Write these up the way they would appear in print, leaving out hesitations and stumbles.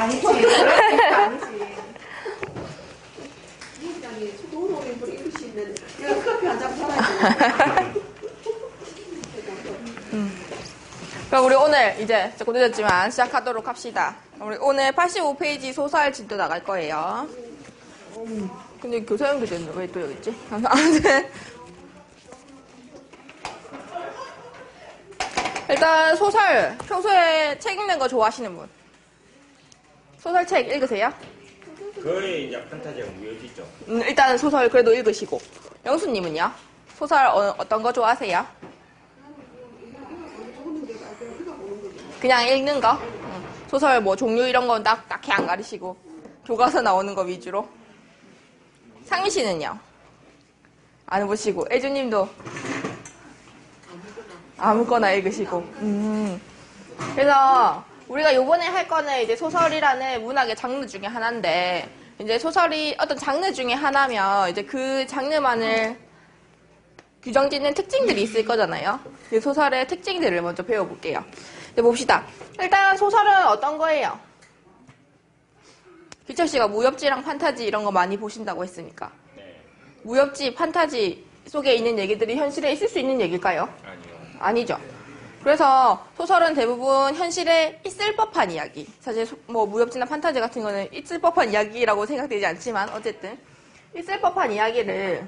아니지. 그런 아니지. 이장이 도로에 물 읽을 수 있는 내가 커피 한 잔 팔아야 돼. 그럼 우리 오늘 이제 조금 늦었지만 시작하도록 합시다. 우리 오늘 85페이지 소설 진도 나갈 거예요. 근데 교사형 교재는 왜 또 여기 있지? 아무튼 일단 소설 평소에 책 읽는 거 좋아하시는 분? 소설책 읽으세요? 거의 이제 판타지하고 무효지죠. 일단은 소설 그래도 읽으시고. 영수님은요? 소설 어떤 거 좋아하세요? 그냥 읽는 거? 소설 뭐 종류 이런 건 딱히 안 가리시고 교과서 나오는 거 위주로. 상민 씨는요? 안 해보시고. 애주님도 아무거나 읽으시고. 그래서 우리가 요번에 할 거는 이제 소설이라는 문학의 장르 중에 하나인데, 이제 소설이 어떤 장르 중에 하나면 이제 그 장르만을 규정짓는 특징들이 있을 거잖아요. 그 소설의 특징들을 먼저 배워볼게요. 이제 봅시다. 일단 소설은 어떤 거예요? 기철 씨가 무협지랑 판타지 이런 거 많이 보신다고 했으니까. 네. 무협지, 판타지 속에 있는 얘기들이 현실에 있을 수 있는 얘기일까요? 아니요. 아니죠. 그래서 소설은 대부분 현실에 있을 법한 이야기. 사실 뭐 무협지나 판타지 같은 거는 있을 법한 이야기라고 생각되지 않지만 어쨌든 있을 법한 이야기를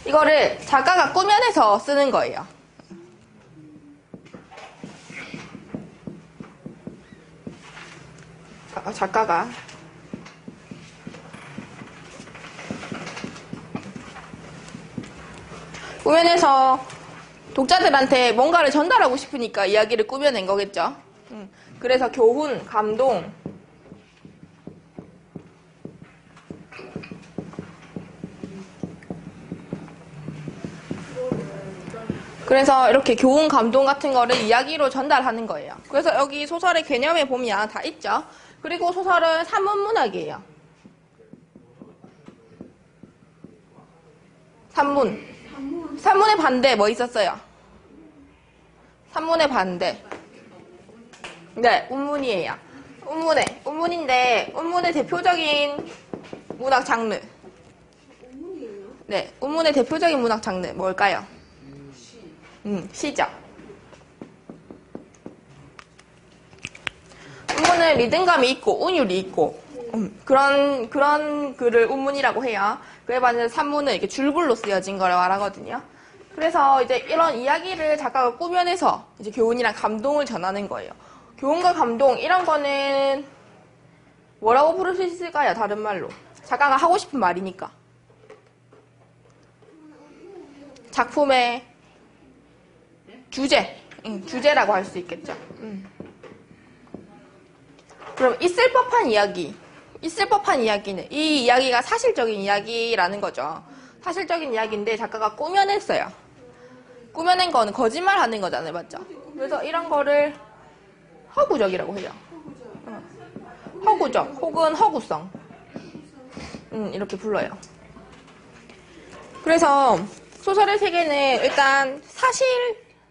이거를 작가가 꾸며내서 쓰는 거예요. 작가가 꾸며내서 독자들한테 뭔가를 전달하고 싶으니까 이야기를 꾸며낸 거겠죠. 그래서 교훈, 감동, 그래서 이렇게 교훈, 감동 같은 거를 이야기로 전달하는 거예요. 그래서 여기 소설의 개념에 보면 다 있죠. 그리고 소설은 산문문학이에요. 산문. 산문의 반대 뭐 있었어요? 산문의 반대. 네, 운문이에요. 운문인데 운문의 대표적인 문학 장르. 네, 운문의 대표적인 문학 장르 뭘까요? 시죠. 운문은 리듬감이 있고 운율이 있고 그런 글을 운문이라고 해요. 그에 반해서 산문은 이렇게 줄글로 쓰여진 거를 말하거든요. 그래서 이제 이런 이야기를 작가가 꾸며내서 이제 교훈이랑 감동을 전하는 거예요. 교훈과 감동 이런 거는 뭐라고 부를 수 있을까요? 다른 말로. 작가가 하고 싶은 말이니까. 작품의 주제, 주제라고 할 수 있겠죠. 그럼 있을 법한 이야기. 있을 법한 이야기는 이 이야기가 사실적인 이야기라는 거죠. 사실적인 이야기인데 작가가 꾸며냈어요. 꾸며낸 거는 거짓말하는 거잖아요, 맞죠? 그래서 이런 거를 허구적이라고 해요. 허구적 혹은 허구성. 이렇게 불러요. 그래서 소설의 세계는 일단 사실,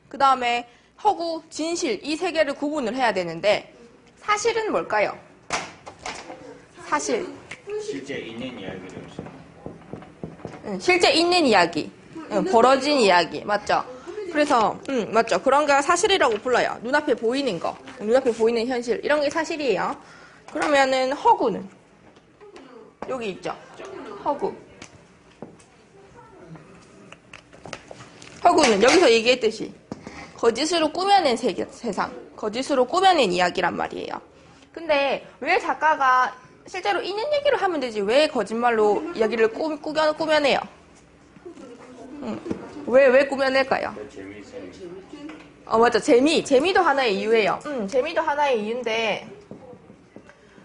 그 다음에 허구, 진실 이 세 개를 구분을 해야 되는데 사실은 뭘까요? 사실. 실제 있는 이야기를 실제 있는 이야기. 벌어진 이야기. 맞죠? 그래서, 맞죠. 그런 게 사실이라고 불러요. 눈앞에 보이는 거. 눈앞에 보이는 현실. 이런 게 사실이에요. 그러면은 허구는? 여기 있죠. 허구. 허구는 여기서 얘기했듯이 거짓으로 꾸며낸 세상. 거짓으로 꾸며낸 이야기란 말이에요. 근데 왜 작가가 실제로 있는 얘기를 하면 되지 왜 거짓말로 이야기를 꾸며내요? 왜 꾸며낼까요? 재미있어요. 맞죠. 재미도 하나의 이유예요. 재미도 하나의 이유인데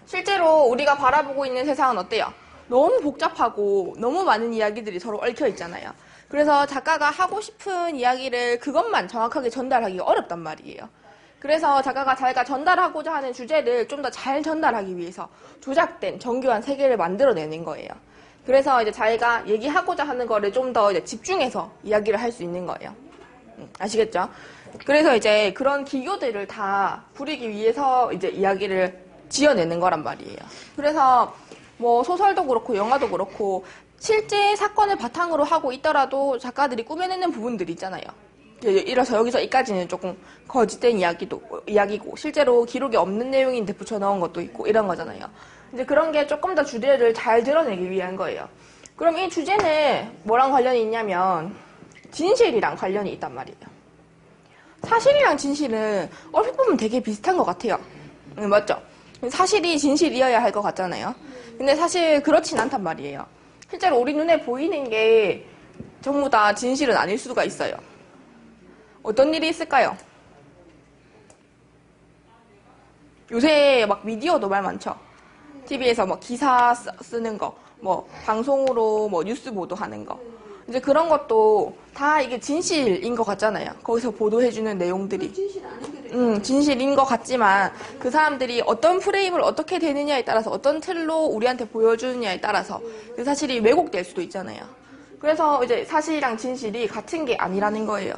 실제로 우리가 바라보고 있는 세상은 어때요? 너무 복잡하고 너무 많은 이야기들이 서로 얽혀 있잖아요. 그래서 작가가 하고 싶은 이야기를 그것만 정확하게 전달하기가 어렵단 말이에요. 그래서 작가가 자기가 전달하고자 하는 주제를 좀 더 잘 전달하기 위해서 조작된 정교한 세계를 만들어내는 거예요. 그래서 이제 자기가 얘기하고자 하는 거를 좀 더 집중해서 이야기를 할 수 있는 거예요. 아시겠죠? 그래서 이제 그런 기교들을 다 부리기 위해서 이제 이야기를 지어내는 거란 말이에요. 그래서 뭐 소설도 그렇고 영화도 그렇고 실제 사건을 바탕으로 하고 있더라도 작가들이 꾸며내는 부분들이 있잖아요. 이래서 여기서 이까지는 조금 거짓된 이야기고 실제로 기록에 없는 내용인데 붙여넣은 것도 있고 이런 거잖아요. 이제 그런 게 조금 더 주제를 잘 드러내기 위한 거예요. 그럼 이 주제는 뭐랑 관련이 있냐면 진실이랑 관련이 있단 말이에요. 사실이랑 진실은 얼핏 보면 되게 비슷한 것 같아요. 맞죠? 사실이 진실이어야 할 것 같잖아요. 근데 사실 그렇진 않단 말이에요. 실제로 우리 눈에 보이는 게 전부 다 진실은 아닐 수가 있어요. 어떤 일이 있을까요? 요새 막 미디어도 말 많죠. TV에서 뭐 기사 쓰는 거, 뭐 방송으로 뭐 뉴스 보도하는 거. 이제 그런 것도 다 이게 진실인 것 같잖아요. 거기서 보도해주는 내용들이. 진실인 것 같지만 그 사람들이 어떤 프레임을 어떻게 되느냐에 따라서 어떤 틀로 우리한테 보여주느냐에 따라서 그 사실이 왜곡될 수도 있잖아요. 그래서 이제 사실이랑 진실이 같은 게 아니라는 거예요.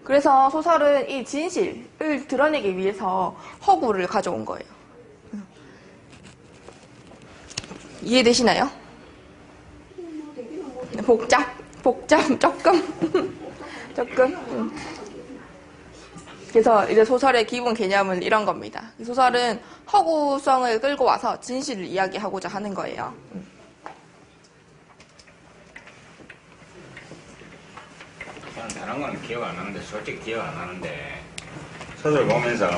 그래서 소설은 이 진실을 드러내기 위해서 허구를 가져온 거예요. 이해되시나요? 복잡, 조금. 그래서 이제 소설의 기본 개념은 이런 겁니다. 소설은 허구성을 끌고 와서 진실을 이야기하고자 하는 거예요. 저는 다른 건 기억 안 나는데 솔직히 기억 안 나는데 소설 보면서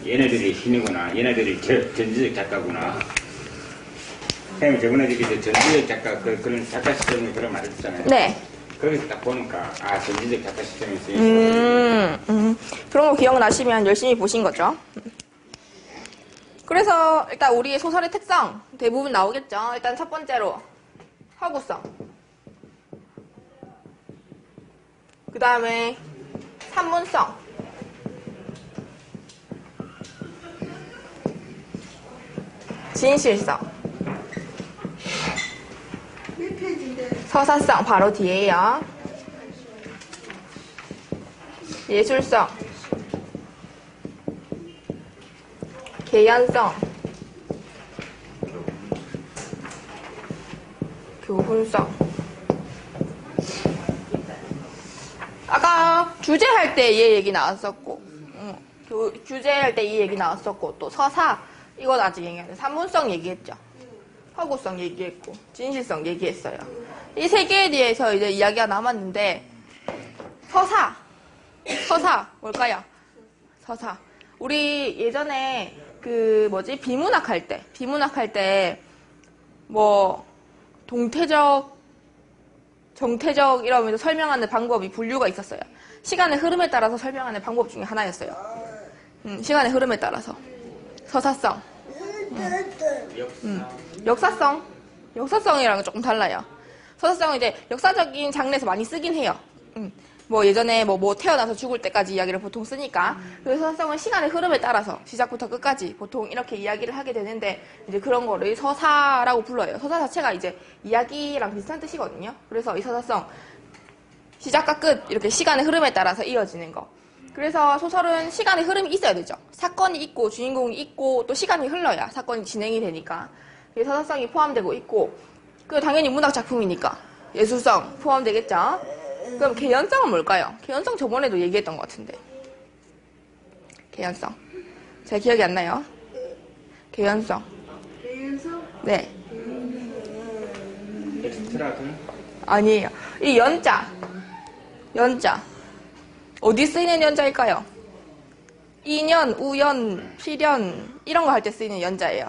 얘네들이 신이구나, 얘네들이 전지적 작가구나. 선생님 저번에 이제 전지적 작가 그런 작가 시점이 그런 말 했잖아요. 네. 거기서 딱 보니까 전지적 작가 시점이 쓰여있어요. 그런 거 기억나시면 열심히 보신 거죠. 그래서 일단 우리의 소설의 특성 대부분 나오겠죠. 일단 첫 번째로 허구성. 그 다음에 산문성. 진실성. 서사성 바로 뒤에요. 예술성. 개연성. 교훈성. 아까 주제할 때 얘 얘기 나왔었고, 주제할 때 이 얘기 나왔었고, 또 서사, 이건 아직 얘기하는데, 산문성 얘기했죠. 허구성 얘기했고, 진실성 얘기했어요. 이 세 개에 대해서 이제 이야기가 남았는데, 서사, 뭘까요? 서사. 우리 예전에 비문학 할 때, 뭐, 동태적, 정태적 이러면서 설명하는 방법이 분류가 있었어요. 시간의 흐름에 따라서 설명하는 방법 중에 하나였어요. 시간의 흐름에 따라서. 서사성. 역사성이랑은 조금 달라요. 서사성은 이제 역사적인 장르에서 많이 쓰긴 해요. 뭐 예전에 뭐 태어나서 죽을 때까지 이야기를 보통 쓰니까. 그래서 서사성은 시간의 흐름에 따라서 시작부터 끝까지 보통 이렇게 이야기를 하게 되는데 이제 그런 거를 서사라고 불러요. 서사 자체가 이제 이야기랑 비슷한 뜻이거든요. 그래서 이 서사성 시작과 끝 이렇게 시간의 흐름에 따라서 이어지는 거. 그래서 소설은 시간의 흐름이 있어야 되죠. 사건이 있고 주인공이 있고 또 시간이 흘러야 사건이 진행이 되니까 서사성이 포함되고 있고 그 당연히 문학 작품이니까 예술성 포함되겠죠. 그럼 개연성은 뭘까요? 개연성 저번에도 얘기했던 것 같은데. 개연성. 제 기억이 안 나요. 개연성. 네. 아니에요. 이 연자. 어디 쓰이는 연자일까요? 이년, 우연, 필연 이런 거 할 때 쓰이는 연자예요.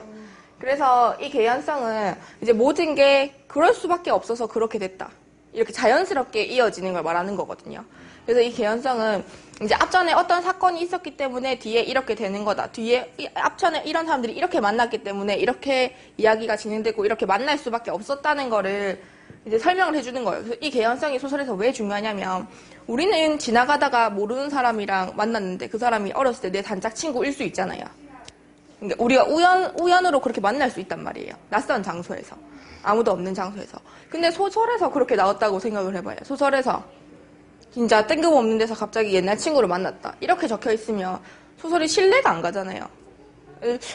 그래서 이 개연성은 이제 모든 게 그럴 수밖에 없어서 그렇게 됐다. 이렇게 자연스럽게 이어지는 걸 말하는 거거든요. 그래서 이 개연성은 이제 앞전에 어떤 사건이 있었기 때문에 뒤에 이렇게 되는 거다. 뒤에 앞전에 이런 사람들이 이렇게 만났기 때문에 이렇게 이야기가 진행되고 이렇게 만날 수밖에 없었다는 거를 이제 설명을 해주는 거예요. 그래서 이 개연성이 소설에서 왜 중요하냐면 우리는 지나가다가 모르는 사람이랑 만났는데 그 사람이 어렸을 때 내 단짝 친구일 수 있잖아요. 그러니까 우리가 우연으로 그렇게 만날 수 있단 말이에요. 낯선 장소에서. 아무도 없는 장소에서. 근데 소설에서 그렇게 나왔다고 생각을 해봐요. 소설에서 진짜 뜬금없는 데서 갑자기 옛날 친구를 만났다. 이렇게 적혀 있으면 소설이 신뢰가 안 가잖아요.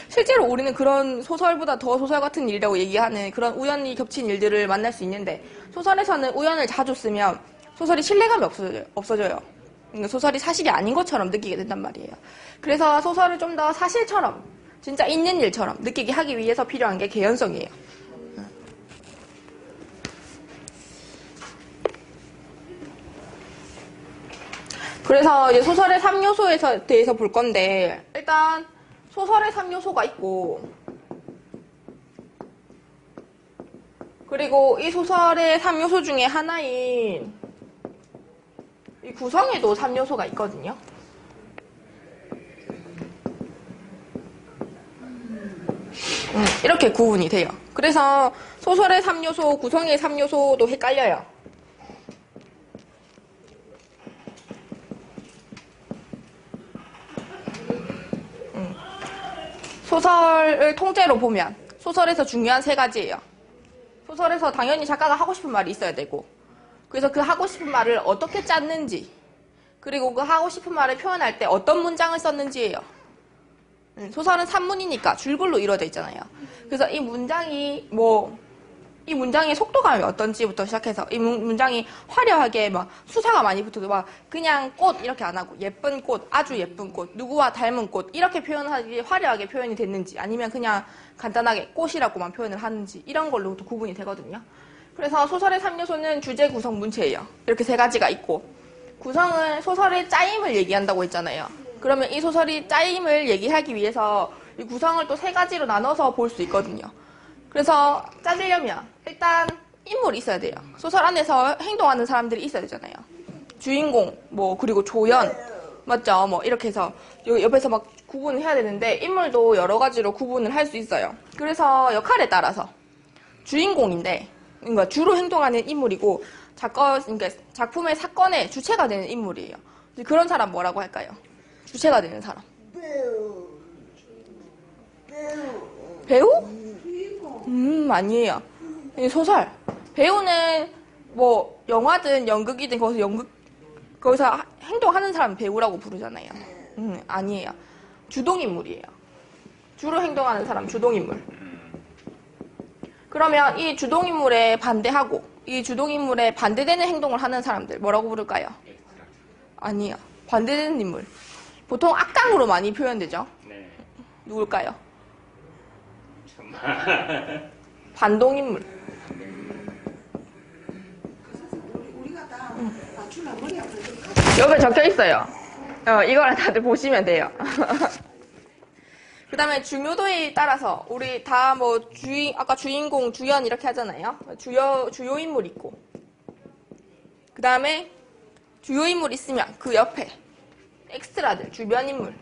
실제로 우리는 그런 소설보다 더 소설 같은 일이라고 얘기하는 그런 우연히 겹친 일들을 만날 수 있는데 소설에서는 우연을 자주 쓰면 소설이 신뢰감이 없어져요. 그러니까 소설이 사실이 아닌 것처럼 느끼게 된단 말이에요. 그래서 소설을 좀 더 사실처럼 진짜 있는 일처럼 느끼게 하기 위해서 필요한 게 개연성이에요. 그래서 이제 소설의 3요소에 대해서 볼 건데 일단 소설의 3요소가 있고 그리고 이 소설의 3요소 중에 하나인 이 구성에도 3요소가 있거든요. 이렇게 구분이 돼요. 그래서 소설의 3요소, 구성의 3요소도 헷갈려요. 소설을 통째로 보면 소설에서 중요한 3가지예요. 소설에서 당연히 작가가 하고 싶은 말이 있어야 되고 그래서 그 하고 싶은 말을 어떻게 짰는지 그리고 그 하고 싶은 말을 표현할 때 어떤 문장을 썼는지예요. 소설은 산문이니까 줄글로 이루어져 있잖아요. 그래서 이 문장이 이 문장의 속도감이 어떤지부터 시작해서 이 문장이 화려하게 막 수사가 많이 붙어도 막 그냥 꽃 이렇게 안 하고 예쁜 꽃, 아주 예쁜 꽃, 누구와 닮은 꽃 이렇게 표현하기 화려하게 표현이 됐는지 아니면 그냥 간단하게 꽃이라고만 표현을 하는지 이런 걸로도 구분이 되거든요. 그래서 소설의 3요소는 주제, 구성, 문체예요. 이렇게 3가지가 있고 구성은 소설의 짜임을 얘기한다고 했잖아요. 그러면 이 소설이 짜임을 얘기하기 위해서 이 구성을 또 3가지로 나눠서 볼 수 있거든요. 그래서 짜려면 일단 인물이 있어야 돼요. 소설 안에서 행동하는 사람들이 있어야 되잖아요. 주인공, 그리고 조연, 맞죠? 이렇게 해서 옆에서 막 구분을 해야 되는데 인물도 여러 가지로 구분을 할 수 있어요. 그래서 역할에 따라서 주인공인데, 그러니까 주로 행동하는 인물이고 그러니까 작품의 사건의 주체가 되는 인물이에요. 그런 사람 뭐라고 할까요? 주체가 되는 사람. 배우? 아니에요. 소설. 배우는 영화든 연극이든 거기서 행동하는 사람 배우라고 부르잖아요. 아니에요. 주동인물이에요. 주로 행동하는 사람 주동인물. 그러면 이 주동인물에 반대하고 이 주동인물에 반대되는 행동을 하는 사람들 뭐라고 부를까요? 아니요. 반대되는 인물. 보통 악당으로 많이 표현되죠? 네. 누굴까요? 반동인물. 우리가 다 맞추려 머리 아프고 여기 적혀 있어요. 이거를 다들 보시면 돼요. 그 다음에 중요도에 따라서 우리 다 아까 주인공, 주연 이렇게 하잖아요. 주요 인물 있고 그 다음에 주요 인물 있으면 그 옆에 엑스트라들, 주변 인물.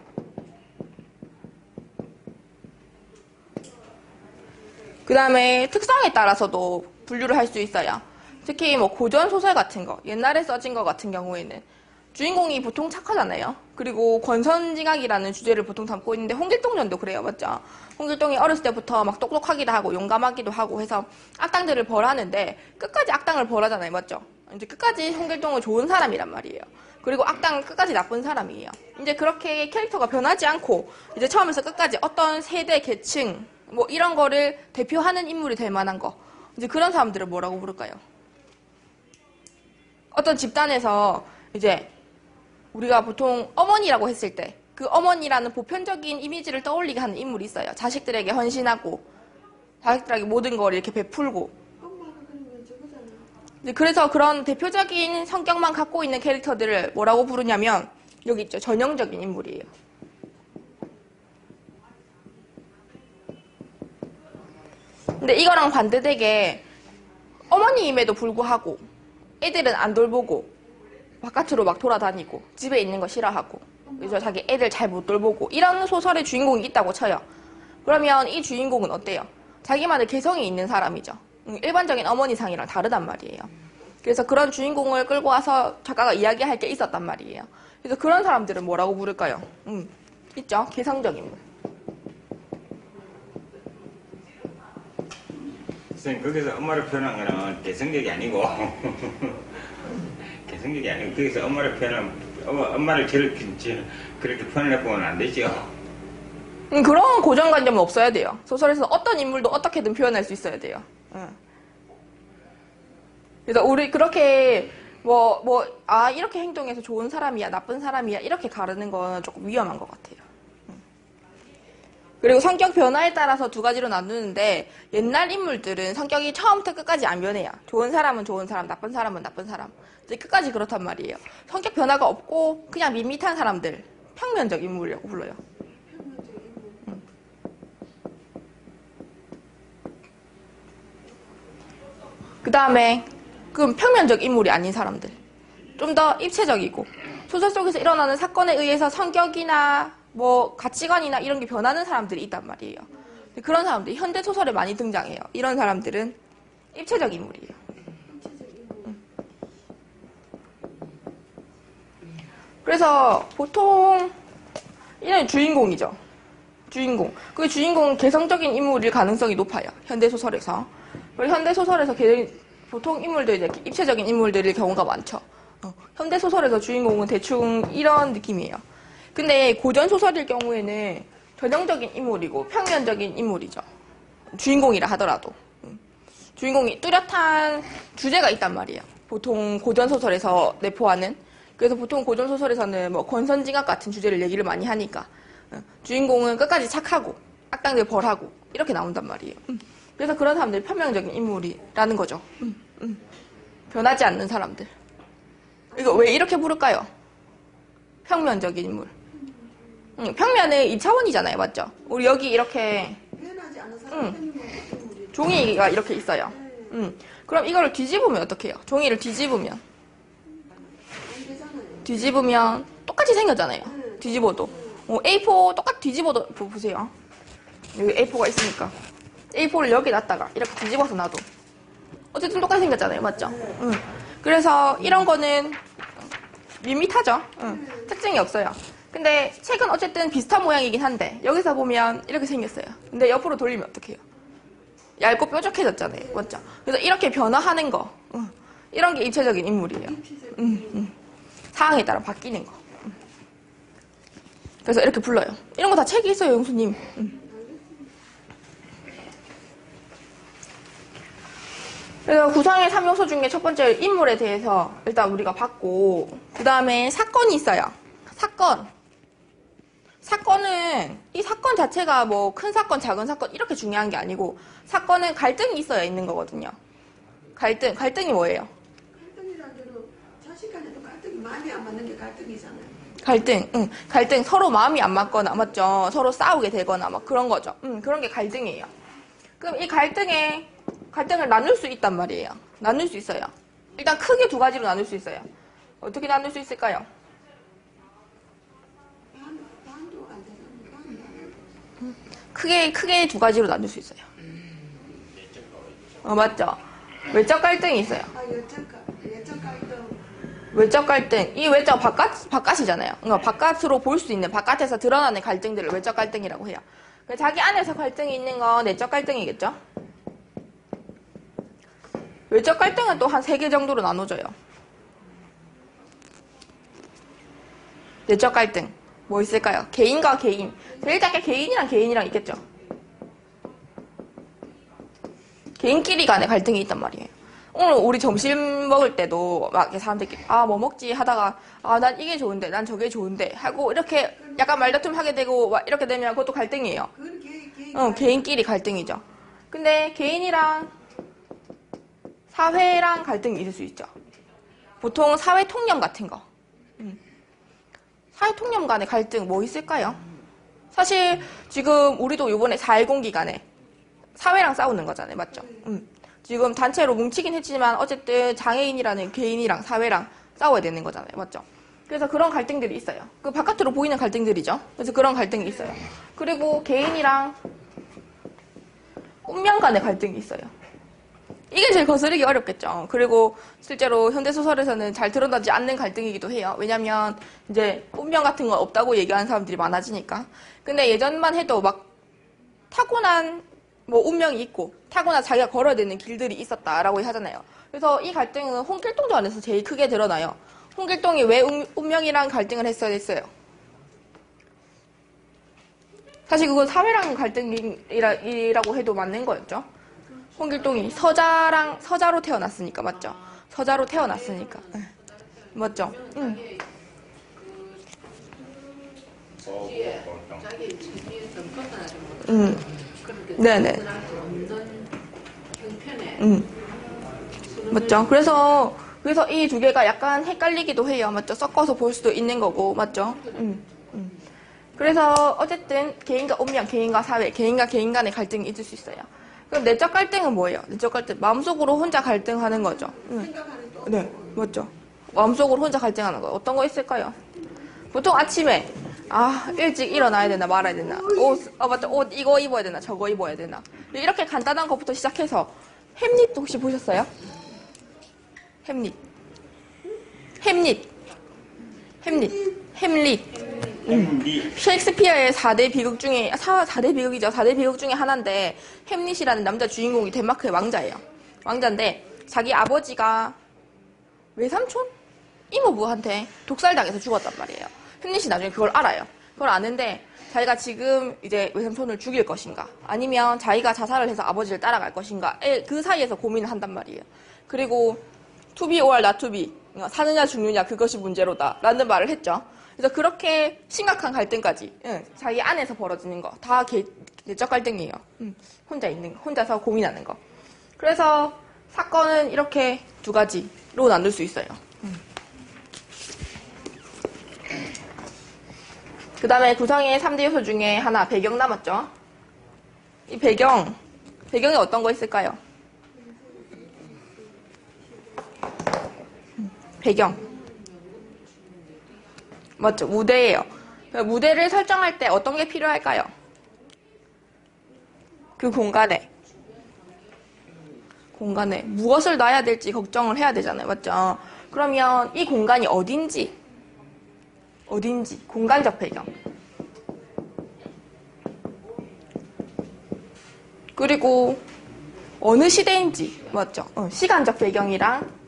그 다음에 특성에 따라서도 분류를 할 수 있어요. 특히 고전 소설 같은 거, 옛날에 써진 거 같은 경우에는 주인공이 보통 착하잖아요. 그리고 권선징악이라는 주제를 보통 담고 있는데 홍길동전도 그래요, 맞죠? 홍길동이 어렸을 때부터 막 똑똑하기도 하고 용감하기도 하고 해서 악당들을 벌하는데 끝까지 악당을 벌하잖아요, 맞죠? 이제 끝까지 홍길동은 좋은 사람이란 말이에요. 그리고 악당은 끝까지 나쁜 사람이에요. 이제 그렇게 캐릭터가 변하지 않고 이제 처음에서 끝까지 어떤 세대, 계층 이런 거를 대표하는 인물이 될 만한 거. 이제 그런 사람들을 뭐라고 부를까요? 어떤 집단에서 이제 우리가 보통 어머니라고 했을 때 그 어머니라는 보편적인 이미지를 떠올리게 하는 인물이 있어요. 자식들에게 헌신하고 자식들에게 모든 걸 이렇게 베풀고. 엄마가 그러면 저거잖아. 이제 그래서 그런 대표적인 성격만 갖고 있는 캐릭터들을 뭐라고 부르냐면 여기 있죠. 전형적인 인물이에요. 근데 이거랑 반대되게 어머니임에도 불구하고 애들은 안 돌보고 바깥으로 막 돌아다니고 집에 있는 거 싫어하고 그래서 자기 애들 잘 못 돌보고 이런 소설의 주인공이 있다고 쳐요. 그러면 이 주인공은 어때요? 자기만의 개성이 있는 사람이죠. 일반적인 어머니상이랑 다르단 말이에요. 그래서 그런 주인공을 끌고 와서 작가가 이야기할 게 있었단 말이에요. 그래서 그런 사람들은 뭐라고 부를까요? 있죠? 개성적인 분. 선생님, 거기서 엄마를 표현한 거는 개성적이 아니고 성격이 아니고 거기서 엄마를 표현하면 엄마를 그렇게 표현해 보면 안 되죠. 그런 고정관념은 없어야 돼요. 소설에서 어떤 인물도 어떻게든 표현할 수 있어야 돼요. 그래서 우리 그렇게 이렇게 행동해서 좋은 사람이야, 나쁜 사람이야 이렇게 가르는 건 조금 위험한 것 같아요. 그리고 성격 변화에 따라서 두 가지로 나누는데 옛날 인물들은 성격이 처음부터 끝까지 안 변해요. 좋은 사람은 좋은 사람, 나쁜 사람은 나쁜 사람. 이제 끝까지 그렇단 말이에요. 성격 변화가 없고 그냥 밋밋한 사람들, 평면적 인물이라고 불러요. 그 다음에 그럼 평면적 인물이 아닌 사람들. 좀 더 입체적이고 소설 속에서 일어나는 사건에 의해서 성격이나 가치관이나 이런 게 변하는 사람들이 있단 말이에요. 그런 사람들이 현대 소설에 많이 등장해요. 이런 사람들은 입체적 인물이에요. 그래서 보통 이런 주인공이죠. 주인공. 그 주인공은 개성적인 인물일 가능성이 높아요. 현대 소설에서. 그리고 현대 소설에서 보통 인물들 이제 입체적인 인물들일 경우가 많죠. 현대 소설에서 주인공은 대충 이런 느낌이에요. 근데 고전 소설일 경우에는 전형적인 인물이고 평면적인 인물이죠. 주인공이라 하더라도. 주인공이 뚜렷한 주제가 있단 말이에요. 보통 고전 소설에서 내포하는. 그래서 보통 고전 소설에서는 권선징악 같은 주제를 얘기를 많이 하니까 주인공은 끝까지 착하고 악당들 벌하고 이렇게 나온단 말이에요. 그래서 그런 사람들이 평면적인 인물이라는 거죠. 변하지 않는 사람들. 이거 왜 이렇게 부를까요? 평면적인 인물. 평면은 2차원이잖아요. 맞죠? 우리 여기 이렇게 표현하지 않는 사람 인물이 종이가 이렇게 있어요. 그럼 이거를 뒤집으면 어떡해요? 종이를 뒤집으면 안 되잖아요. 뒤집으면 똑같이 생겼잖아요. 뒤집어도. A4 똑같이 뒤집어도 보세요. 여기 A4가 있으니까 A4를 여기 놨다가 이렇게 뒤집어서 놔도 어쨌든 똑같이 생겼잖아요. 맞죠? 그래서 이런 거는 밋밋하죠. 특징이 없어요. 근데 책은 어쨌든 비슷한 모양이긴 한데 여기서 보면 이렇게 생겼어요. 근데 옆으로 돌리면 어떡해요? 얇고 뾰족해졌잖아요. 맞죠? 그래서 이렇게 변화하는 거 이런 게 입체적인 인물이에요. 상황에 따라 바뀌는 거. 그래서 이렇게 불러요. 이런 거 다 책이 있어요, 용수님. 그래서 구성의 3요소 중에 첫 번째 인물에 대해서 일단 우리가 봤고, 그 다음에 사건이 있어요. 사건은 이 사건 자체가 큰 사건, 작은 사건 이렇게 중요한 게 아니고 사건은 갈등이 있어야 있는 거거든요. 갈등이 뭐예요? 갈등이라는 게는 자식 간에도 갈등이 마음이 안 맞는 게 갈등이잖아요. 갈등 서로 마음이 안 맞거나 맞죠? 서로 싸우게 되거나 막 그런 거죠. 그런 게 갈등이에요. 그럼 이 갈등을 나눌 수 있단 말이에요. 나눌 수 있어요. 일단 크게 두 가지로 나눌 수 있어요. 어떻게 나눌 수 있을까요? 반도 안 되잖아요. 크게 두 가지로 나눌 수 있어요. 맞죠? 외적 갈등이 있어요. 예적 갈등. 외적 갈등. 이 외적 바깥이잖아요. 그러니까 바깥으로 볼 수 있는, 바깥에서 드러나는 갈등들을 외적 갈등이라고 해요. 자기 안에서 갈등이 있는 건 내적 갈등이겠죠? 외적 갈등은 또 한 3개 정도로 나눠져요. 내적 갈등. 뭐 있을까요? 개인과 개인. 제일 작게 개인이랑 있겠죠? 개인끼리 간의 갈등이 있단 말이에요. 오늘 우리 점심 먹을 때도 막 사람들끼리 뭐 먹지 하다가 난 이게 좋은데 난 저게 좋은데 하고 이렇게 약간 말다툼 하게 되고 막 이렇게 되면 그것도 갈등이에요. 그건 개인끼리 갈등이죠. 근데 개인이랑 사회랑 갈등이 있을 수 있죠. 보통 사회 통념 같은 거. 사회 통념 간의 갈등 뭐 있을까요? 사실 지금 우리도 이번에 4.10 기간에 사회랑 싸우는 거잖아요. 맞죠? 지금 단체로 뭉치긴 했지만 어쨌든 장애인이라는 개인이랑 사회랑 싸워야 되는 거잖아요. 맞죠? 그래서 그런 갈등들이 있어요. 그 바깥으로 보이는 갈등들이죠. 그래서 그런 갈등이 있어요. 그리고 개인이랑 운명 간의 갈등이 있어요. 이게 제일 거스르기 어렵겠죠. 그리고 실제로 현대소설에서는 잘 드러나지 않는 갈등이기도 해요. 왜냐면 이제 운명 같은 건 없다고 얘기하는 사람들이 많아지니까. 근데 예전만 해도 막 타고난 운명이 있고 타고난 자기가 걸어야 되는 길들이 있었다라고 하잖아요. 그래서 이 갈등은 홍길동도 안에서 제일 크게 드러나요. 홍길동이 왜 운명이랑 갈등을 했어야 됐어요? 사실 그건 사회랑 갈등이라고 해도 맞는 거였죠. 홍길동이 서자로 태어났으니까, 맞죠? 서자로 태어났으니까. 맞죠? 응. 네네. 맞죠? 그래서 이 두 개가 약간 헷갈리기도 해요. 맞죠? 섞어서 볼 수도 있는 거고, 맞죠? 그래서 어쨌든 개인과 운명, 개인과 사회, 개인과 개인 간의 갈등이 있을 수 있어요. 그럼 내적 갈등은 뭐예요? 내적 갈등, 마음속으로 혼자 갈등하는 거죠. 생각하는 또. 네, 맞죠? 마음속으로 혼자 갈등하는 거. 어떤 거 있을까요? 보통 아침에 일찍 일어나야 되나 말아야 되나, 맞죠? 옷 이거 입어야 되나 저거 입어야 되나, 이렇게 간단한 것부터 시작해서 햄릿 혹시 보셨어요? 햄릿. 셰익스피어의 4대 비극 중에 4대 비극이죠. 4대 비극 중에 하나인데 햄릿이라는 남자 주인공이 덴마크의 왕자예요. 왕자인데 자기 아버지가 외삼촌? 이모부한테 독살당해서 죽었단 말이에요. 햄릿이 나중에 그걸 알아요. 그걸 아는데 자기가 지금 이제 외삼촌을 죽일 것인가 아니면 자기가 자살을 해서 아버지를 따라갈 것인가 그 사이에서 고민을 한단 말이에요. 그리고 to be or not to be, 사느냐 죽느냐 그것이 문제로다 라는 말을 했죠. 그래서 그렇게 심각한 갈등까지 자기 안에서 벌어지는 거 다 내적 갈등이에요. 혼자서 고민하는 거. 그래서 사건은 이렇게 두 가지로 나눌 수 있어요. 그 다음에 구성의 3대 요소 중에 하나, 배경 남았죠? 이 배경에 어떤 거 있을까요? 배경. 맞죠? 무대예요. 무대를 설정할 때 어떤 게 필요할까요? 그 공간에 무엇을 놔야 될지 걱정을 해야 되잖아요. 맞죠? 그러면 이 공간이 어딘지, 공간적 배경. 그리고 어느 시대인지, 맞죠? 시간적 배경이랑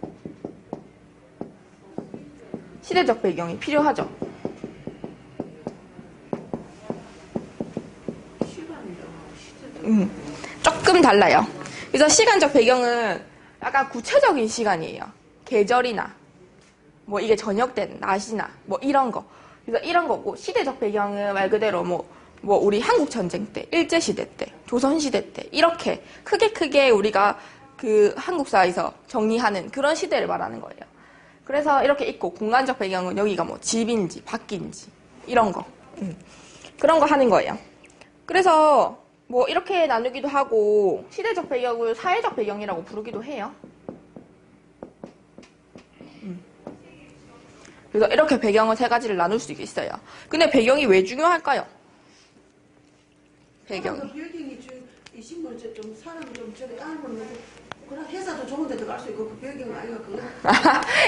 시대적 배경이 필요하죠. 조금 달라요. 그래서 시간적 배경은 약간 구체적인 시간이에요. 계절이나 뭐 이게 저녁 때, 낮이나 뭐 이런 거. 그래서 이런 거고, 시대적 배경은 말 그대로 뭐 우리 한국 전쟁 때, 일제 시대 때, 조선 시대 때 이렇게 크게 우리가 그 한국사에서 정리하는 그런 시대를 말하는 거예요. 그래서 이렇게 있고, 공간적 배경은 여기가 뭐 집인지 밖인지 이런 거, 그런 거 하는 거예요. 그래서 뭐 이렇게 나누기도 하고, 시대적 배경을 사회적 배경이라고 부르기도 해요. 그래서 이렇게 배경을 세 가지를 나눌 수 있어요. 근데 배경이 왜 중요할까요? 배경이. 빌딩이 이 신문 좀 사람 좀 저기 알면 그런 회사도 좋은 데도 갈 수 있고 그 배경 아니가 그거.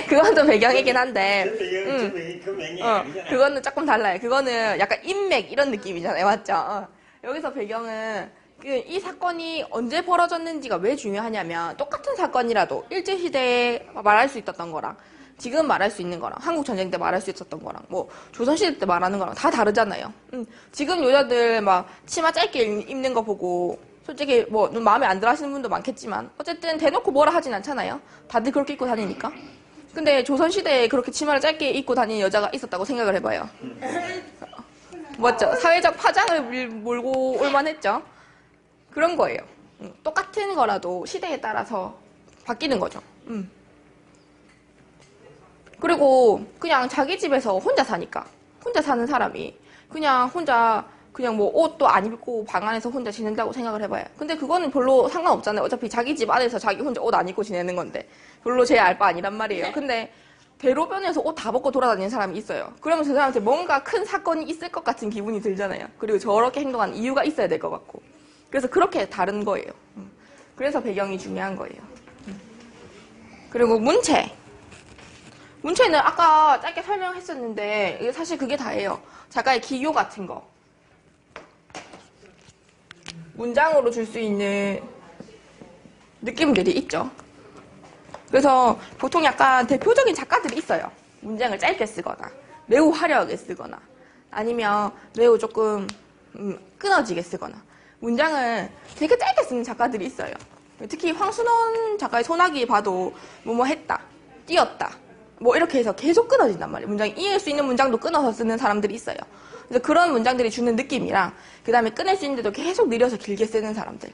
그건 좀 배경이긴 한데. 배경이 아니잖아요. 그거는 조금 달라요. 그거는 약간 인맥 이런 느낌이잖아요. 맞죠? 여기서 배경은 이 사건이 언제 벌어졌는지가 왜 중요하냐면, 똑같은 사건이라도 일제시대에 말할 수 있었던 거랑 지금 말할 수 있는 거랑 한국 전쟁 때 말할 수 있었던 거랑 뭐 조선시대 때 말하는 거랑 다 다르잖아요. 지금 여자들 막 치마 짧게 입는 거 보고 솔직히 뭐 마음에 안 들어 하시는 분도 많겠지만 어쨌든 대놓고 뭐라 하진 않잖아요. 다들 그렇게 입고 다니니까. 근데 조선시대에 그렇게 치마를 짧게 입고 다니는 여자가 있었다고 생각을 해봐요. 맞죠? 사회적 파장을 몰고 올만 했죠. 그런 거예요. 똑같은 거라도 시대에 따라서 바뀌는 거죠. 그리고 그냥 자기 집에서 혼자 사니까, 혼자 사는 사람이 그냥 뭐 옷도 안 입고 방 안에서 혼자 지낸다고 생각을 해봐요. 근데 그거는 별로 상관없잖아요. 어차피 자기 집 안에서 자기 혼자 옷 안 입고 지내는 건데 별로 제 알 바 아니란 말이에요. 근데 대로변에서 옷 다 벗고 돌아다니는 사람이 있어요. 그러면 그 사람한테 뭔가 큰 사건이 있을 것 같은 기분이 들잖아요. 그리고 저렇게 행동하는 이유가 있어야 될 것 같고. 그래서 그렇게 다른 거예요. 그래서 배경이 중요한 거예요. 그리고 문체는 아까 짧게 설명했었는데 사실 그게 다예요. 작가의 기교 같은 거, 문장으로 줄 수 있는 느낌들이 있죠. 그래서 보통 약간 대표적인 작가들이 있어요. 문장을 짧게 쓰거나 매우 화려하게 쓰거나 아니면 매우 조금 끊어지게 쓰거나 문장을 되게 짧게 쓰는 작가들이 있어요. 특히 황순원 작가의 소나기 봐도 뭐뭐 했다, 뛰었다 뭐 이렇게 해서 계속 끊어진단 말이에요. 문장이 이해할 수 있는 문장도 끊어서 쓰는 사람들이 있어요. 그래서 그런 문장들이 주는 느낌이랑 그 다음에 끊을 수 있는데도 계속 느려서 길게 쓰는 사람들,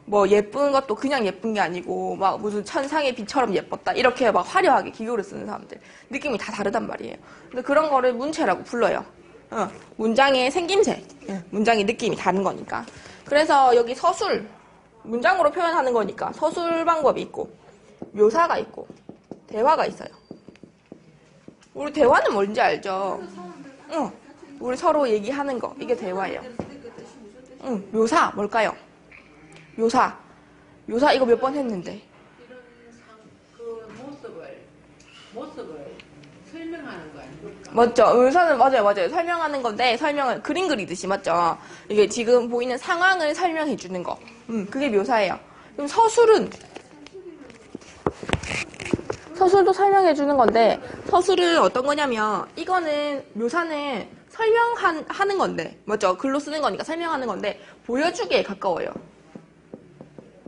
뭐 예쁜 것도 그냥 예쁜 게 아니고 막 무슨 천상의 빛처럼 예뻤다 이렇게 막 화려하게 기교를 쓰는 사람들 느낌이 다 다르단 말이에요. 근데 그런 거를 문체라고 불러요. 문장의 생김새, 문장의 느낌이 다른 거니까. 그래서 여기 서술, 문장으로 표현하는 거니까 서술 방법이 있고 묘사가 있고 대화가 있어요. 우리 대화는 뭔지 알죠? 우리 서로 얘기하는 거, 이게 대화예요. 묘사 뭘까요? 묘사 이거 몇 번 했는데. 이런 그 모습을 설명하는 거 아닙니까? 맞죠? 묘사는 맞아요. 설명하는 건데 설명을 그림 그리듯이 맞죠? 이게 지금 보이는 상황을 설명해 주는 거. 그게 묘사예요. 그럼 서술도 설명해 주는 건데 서술은 어떤 거냐면 이거는 묘사는 설명하는 건데 맞죠? 글로 쓰는 거니까 설명하는 건데 보여주기에 가까워요.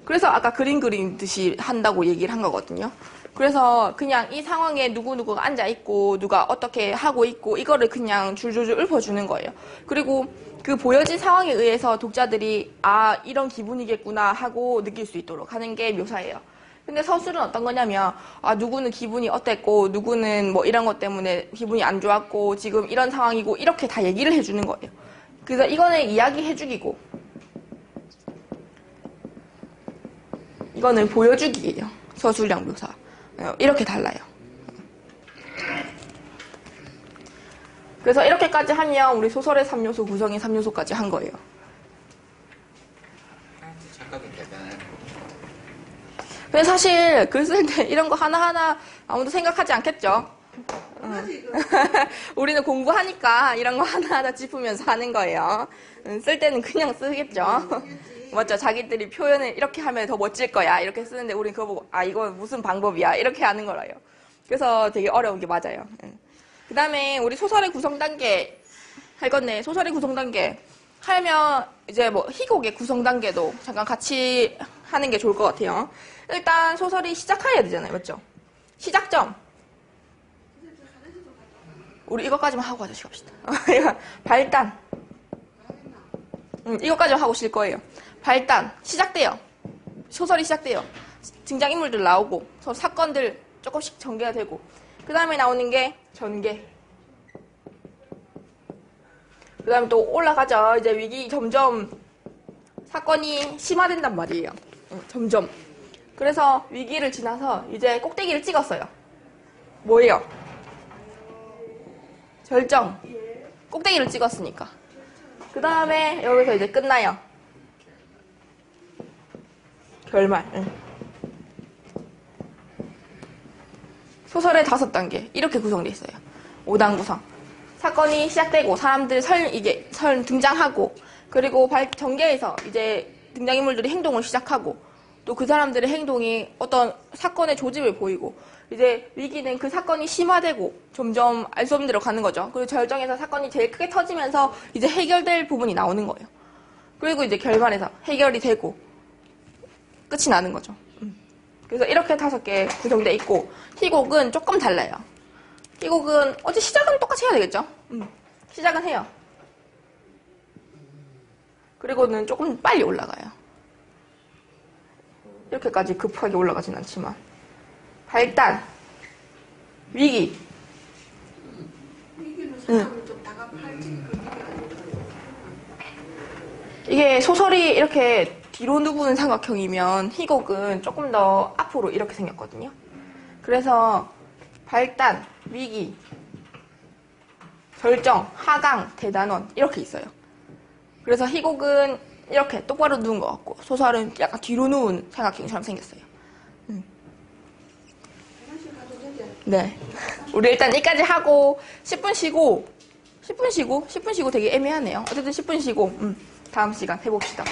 그래서 아까 그림 그리듯이 한다고 얘기를 한 거거든요. 그래서 그냥 이 상황에 누구누구가 앉아있고 누가 어떻게 하고 있고 이거를 그냥 줄줄줄 읊어주는 거예요. 그리고 그 보여진 상황에 의해서 독자들이 아 이런 기분이겠구나 하고 느낄 수 있도록 하는 게 묘사예요. 근데 서술은 어떤 거냐면 아 누구는 기분이 어땠고 누구는 뭐 이런 것 때문에 기분이 안 좋았고 지금 이런 상황이고 이렇게 다 얘기를 해주는 거예요. 그래서 이거는 이야기해주기고 이거는 보여주기예요. 서술형 묘사. 이렇게 달라요. 그래서 이렇게까지 하면 우리 소설의 3요소 구성인 3요소까지 한 거예요. 작가도 대단해. 근데 사실 글 쓸 때 이런 거 하나하나 아무도 생각하지 않겠죠? 우리는 공부하니까 이런 거 하나하나 짚으면서 하는 거예요. 쓸 때는 그냥 쓰겠죠. 맞죠? 자기들이 표현을 이렇게 하면 더 멋질 거야. 이렇게 쓰는데 우린 그거 보고 아 이거 무슨 방법이야. 이렇게 하는 거라요. 그래서 되게 어려운 게 맞아요. 그 다음에 우리 소설의 구성 단계 할 건데 소설의 구성 단계 하면 이제 뭐 희곡의 구성 단계도 잠깐 같이 하는 게 좋을 것 같아요. 일단 소설이 시작해야 되잖아요. 맞죠? 시작점. 우리 이것까지만 하고 가자 갑시다. 발단. 이것까지만 하고 쉴 거예요. 발단. 시작돼요. 소설이 시작돼요. 등장인물들 나오고 사건들 조금씩 전개가 되고 그 다음에 나오는 게 전개. 그 다음에 또 올라가죠. 이제 위기 점점 사건이 심화된단 말이에요. 점점. 그래서 위기를 지나서 이제 꼭대기를 찍었어요. 뭐예요? 절정. 꼭대기를 찍었으니까. 그 다음에 여기서 이제 끝나요. 결말. 소설의 5단계. 이렇게 구성되어 있어요. 5단 구성. 사건이 시작되고 사람들 등장하고 그리고 전개에서 이제 등장인물들이 행동을 시작하고 또 그 사람들의 행동이 어떤 사건의 조짐을 보이고 이제 위기는 그 사건이 심화되고 점점 알 수 없는 데로 가는 거죠. 그리고 절정에서 사건이 제일 크게 터지면서 이제 해결될 부분이 나오는 거예요. 그리고 이제 결말에서 해결이 되고 끝이 나는 거죠. 그래서 이렇게 5개 구성되어 있고 희곡은 조금 달라요. 희곡은 어제 시작은 똑같이 해야 되겠죠? 시작은 해요. 그리고는 조금 빨리 올라가요. 이렇게까지 급하게 올라가진 않지만 발단, 위기. 위기는 사람을 좀 다가팔지 이게 소설이 이렇게 뒤로 누부는 삼각형이면 희곡은 조금 더 앞으로 이렇게 생겼거든요. 그래서 발단, 위기, 절정, 하강, 대단원 이렇게 있어요. 그래서 희곡은 이렇게 똑바로 누운 것 같고 소설은 약간 뒤로 누운 삼각형처럼 생겼어요. 네. 우리 일단 여기까지 하고 10분 쉬고 10분 쉬고 되게 애매하네요. 어쨌든 10분 쉬고 다음 시간 해봅시다.